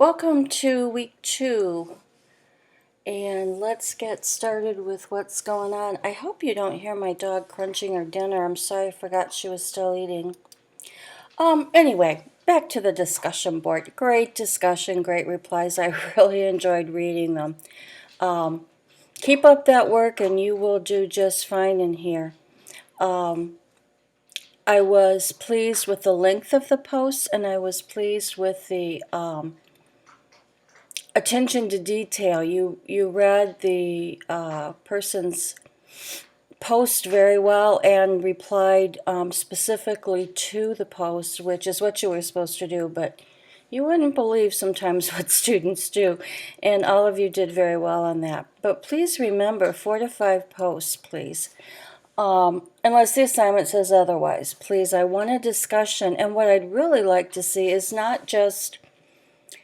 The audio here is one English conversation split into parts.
Welcome to week 2, and let's get started with what's going on. I hope you don't hear my dog crunching her dinner. I'm sorry, I forgot she was still eating. Anyway, back to the discussion board. Great discussion, great replies. I really enjoyed reading them. Keep up that work and you will do just fine in here. I was pleased with the length of the posts, and I was pleased with the attention to detail. You read the person's post very well and replied specifically to the post, which is what you were supposed to do, but you wouldn't believe sometimes what students do, and all of you did very well on that. But please remember, 4 to 5 posts, please. Unless the assignment says otherwise. Please, I want a discussion, and what I'd really like to see is not just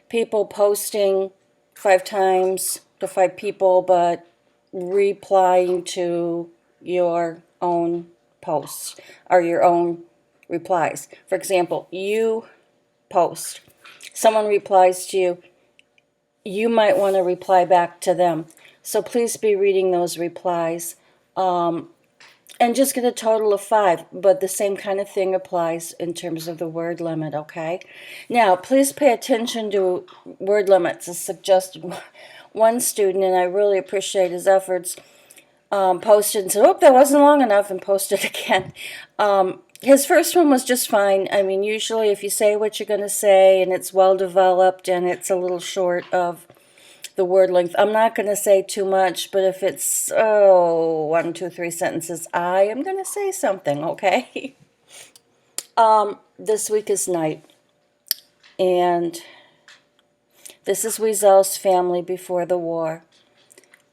people posting 5 times to 5 people, but replying to your own posts or your own replies. For example, you post, someone replies to you, you might want to reply back to them. So please be reading those replies. And just get a total of 5, but the same kind of thing applies in terms of the word limit, okay? Now, please pay attention to word limits as suggested. One student, and I really appreciate his efforts, posted and said, oh, that wasn't long enough, and posted again. His first one was just fine. I mean, usually if you say what you're going to say and it's well developed and it's a little short of the word length, I'm not going to say too much, but if it's 1, 2, 3 sentences, I am going to say something, okay? This week is night, and this is Wiesel's family before the war.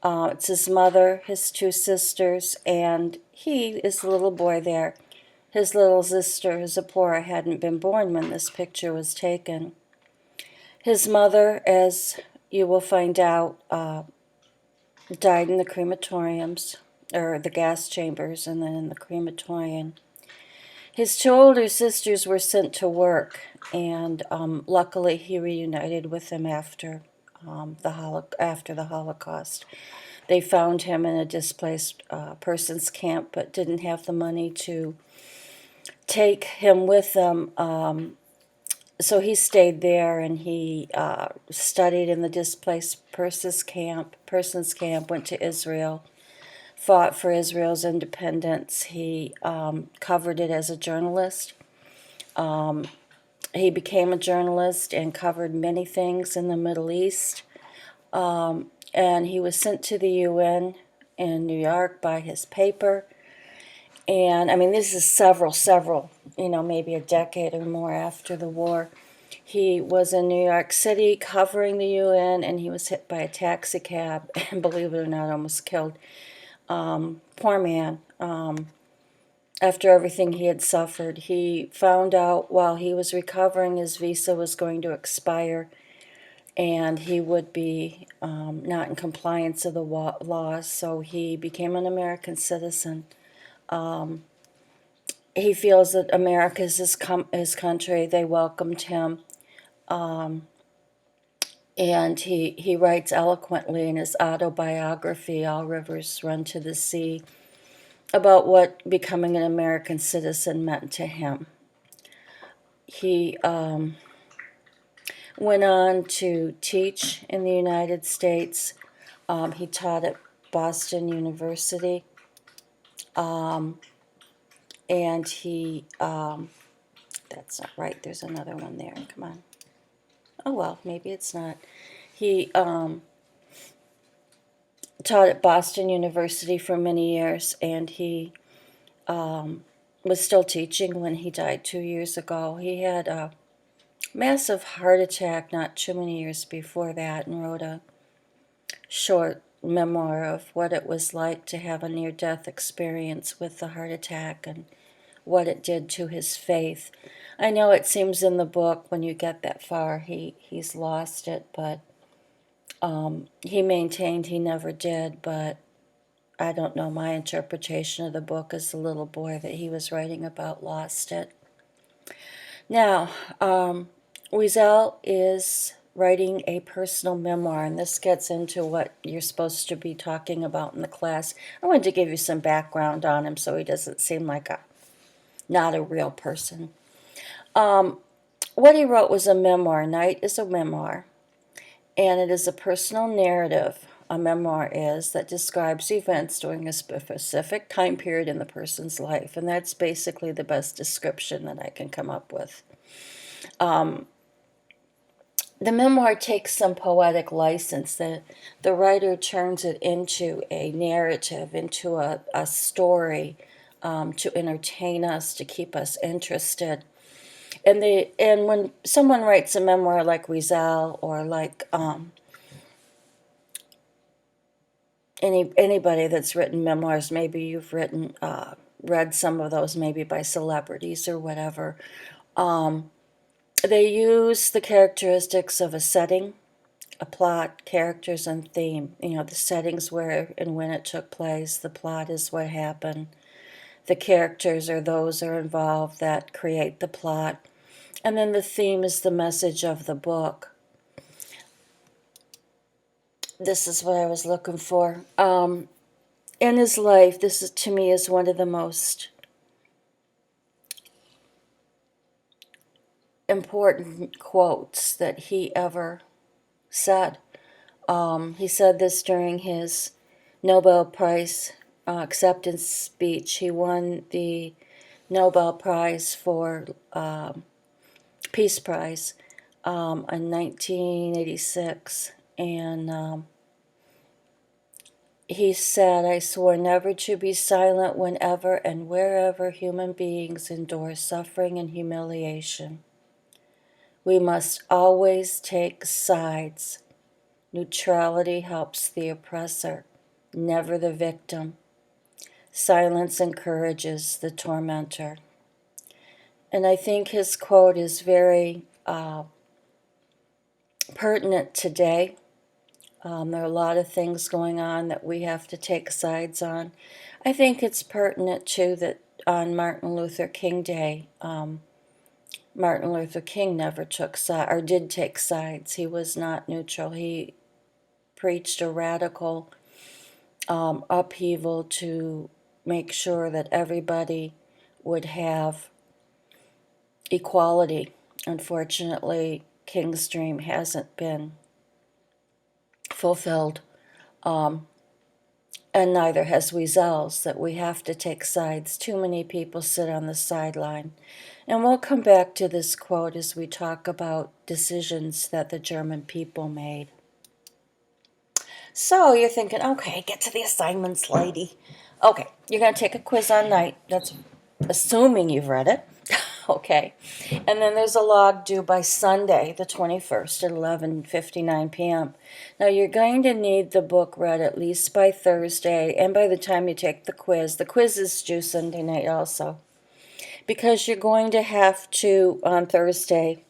It's his mother, his 2 sisters, and he is the little boy there. His little sister, Zipporah, hadn't been born when this picture was taken. His mother, as you will find out, died in the crematoriums, or the gas chambers, and then in the crematorium. His 2 older sisters were sent to work, and luckily he reunited with them after the Holocaust. They found him in a displaced persons camp, but didn't have the money to take him with them. So he stayed there, and he studied in the displaced persons camp, went to Israel, fought for Israel's independence. He covered it as a journalist. He became a journalist and covered many things in the Middle East. And he was sent to the UN in New York by his paper. And, I mean, this is several, maybe a decade or more after the war. He was in New York City covering the UN, and he was hit by a taxi cab and, believe it or not, almost killed. Poor man. After everything he had suffered, he found out while he was recovering his visa was going to expire, and he would be not in compliance of the laws, so he became an American citizen. He feels that America is his country. They welcomed him. And he writes eloquently in his autobiography, All Rivers Run to the Sea, about what becoming an American citizen meant to him. He went on to teach in the United States. He taught at Boston University. And he, that's not right, there's another one there, come on. Oh well, maybe it's not. He taught at Boston University for many years, and he was still teaching when he died 2 years ago. He had a massive heart attack not too many years before that, and wrote a short memoir of what it was like to have a near-death experience with the heart attack and what it did to his faith. I know it seems in the book when you get that far he's lost it, but he maintained he never did. But I don't know, my interpretation of the book as the little boy that he was writing about lost it. Now, Wiesel is writing a personal memoir, and this gets into what you're supposed to be talking about in the class. I wanted to give you some background on him so he doesn't seem like not a real person. What he wrote was a memoir. Night is a memoir, and it is a personal narrative. A memoir is that describes events during a specific time period in the person's life, and that's basically the best description that I can come up with. The memoir takes some poetic license. The writer turns it into a narrative, into a story, to entertain us, to keep us interested. And when someone writes a memoir like Wiesel or like anybody that's written memoirs, maybe you've read some of those, maybe by celebrities or whatever. They use the characteristics of a setting, a plot, characters, and theme. The settings where and when it took place. The plot is what happened. The characters are those are involved that create the plot. And then the theme is the message of the book. This is what I was looking for. In his life, this is, to me, is one of the most important quotes that he ever said. He said this during his Nobel Prize acceptance speech. He won the Nobel Prize for Peace Prize in 1986, and he said, "I swore never to be silent whenever and wherever human beings endure suffering and humiliation. We must always take sides. Neutrality helps the oppressor, never the victim. Silence encourages the tormentor." And I think his quote is very pertinent today. There are a lot of things going on that we have to take sides on. I think it's pertinent, too, that on Martin Luther King Day, Martin Luther King never took sides, or did take sides. He was not neutral. He preached a radical upheaval to make sure that everybody would have equality. Unfortunately, King's dream hasn't been fulfilled, and neither has Wiesel's, that we have to take sides. Too many people sit on the sideline. And we'll come back to this quote as we talk about decisions that the German people made. So you're thinking, okay, get to the assignments, lady. Okay, you're going to take a quiz on Night. That's assuming you've read it. Okay. And then there's a log due by Sunday, the 21st at 11:59 p.m. Now, you're going to need the book read at least by Thursday, and by the time you take the quiz is due Sunday night also, because you're going to have to, on Thursday,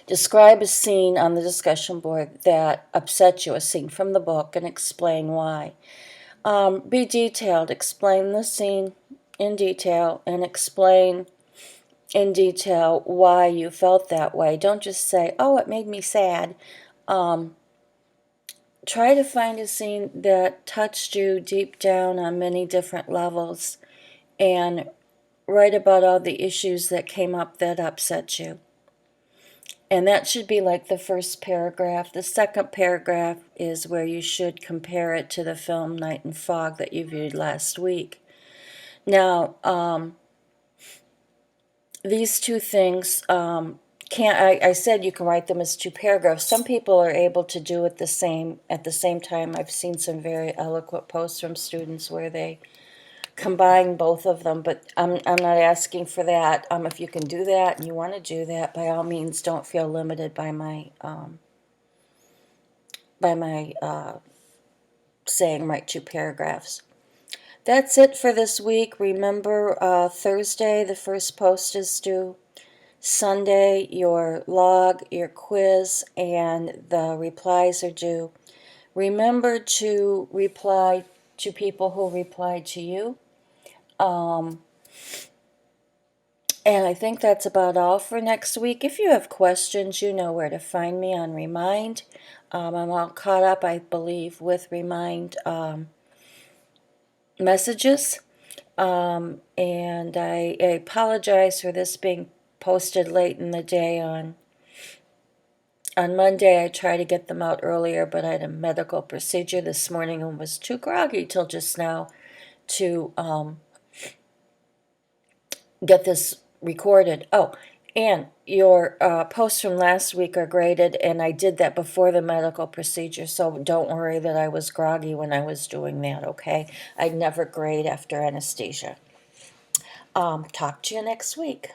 describe a scene on the discussion board that upset you, a scene from the book, and explain why. Be detailed. Explain the scene in detail and explain in detail why you felt that way. Don't just say, oh, it made me sad. Try to find a scene that touched you deep down on many different levels and write about all the issues that came up that upset you. And that should be like the first paragraph. The second paragraph is where you should compare it to the film Night and Fog that you viewed last week. Now, these two things I said you can write them as two paragraphs. Some people are able to do it at the same time. I've seen some very eloquent posts from students where they combine both of them, but I'm not asking for that. If you can do that and you want to do that, by all means, don't feel limited by my saying write two paragraphs. That's it for this week. Remember, Thursday, the first post is due. Sunday, your log, your quiz, and the replies are due. Remember to reply to people who replied to you. And I think that's about all for next week. If you have questions, you know where to find me on Remind. I'm all caught up, I believe, with Remind messages. And I apologize for this being posted late in the day on Monday. I tried to get them out earlier, but I had a medical procedure this morning and was too groggy till just now to get this recorded. Oh, and your posts from last week are graded, and I did that before the medical procedure, so don't worry that I was groggy when I was doing that, okay? I'd never grade after anesthesia. Talk to you next week.